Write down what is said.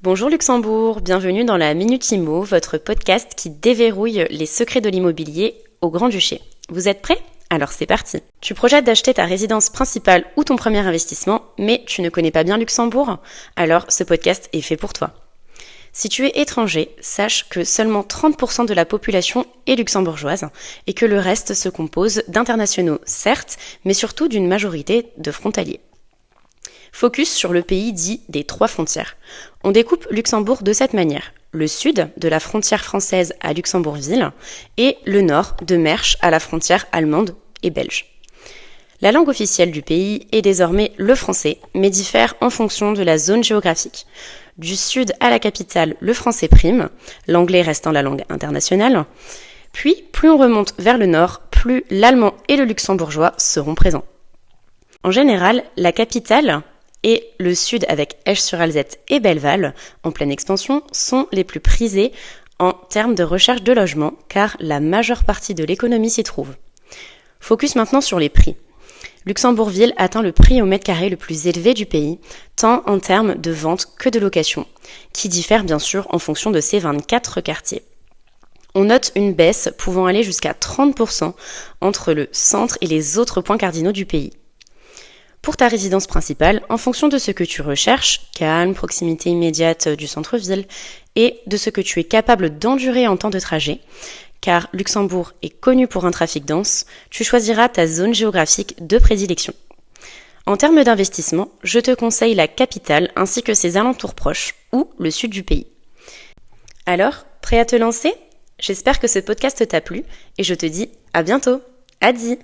Bonjour Luxembourg, bienvenue dans la Minute Immo, votre podcast qui déverrouille les secrets de l'immobilier au Grand-Duché. Vous êtes prêts ? Alors c'est parti. Tu projettes d'acheter ta résidence principale ou ton premier investissement, mais tu ne connais pas bien Luxembourg ? Alors ce podcast est fait pour toi. Si tu es étranger, sache que seulement 30% de la population est luxembourgeoise et que le reste se compose d'internationaux, certes, mais surtout d'une majorité de frontaliers. Focus sur le pays dit des trois frontières. On découpe Luxembourg de cette manière. Le sud, de la frontière française à Luxembourgville, et le nord, de Mersch à la frontière allemande et belge. La langue officielle du pays est désormais le français, mais diffère en fonction de la zone géographique. Du sud à la capitale, le français prime, l'anglais restant la langue internationale. Puis, plus on remonte vers le nord, plus l'allemand et le luxembourgeois seront présents. En général, la capitale et le sud avec Esch-sur-Alzette et Belleval, en pleine expansion, sont les plus prisés en termes de recherche de logement, car la majeure partie de l'économie s'y trouve. Focus maintenant sur les prix. Luxembourgville atteint le prix au mètre carré le plus élevé du pays, tant en termes de vente que de location, qui diffère bien sûr en fonction de ces 24 quartiers. On note une baisse pouvant aller jusqu'à 30% entre le centre et les autres points cardinaux du pays. Pour ta résidence principale, en fonction de ce que tu recherches, calme, proximité immédiate du centre-ville, et de ce que tu es capable d'endurer en temps de trajet, car Luxembourg est connu pour un trafic dense, tu choisiras ta zone géographique de prédilection. En termes d'investissement, je te conseille la capitale ainsi que ses alentours proches, ou le sud du pays. Alors, prêt à te lancer ? J'espère que ce podcast t'a plu, et je te dis à bientôt. Adi !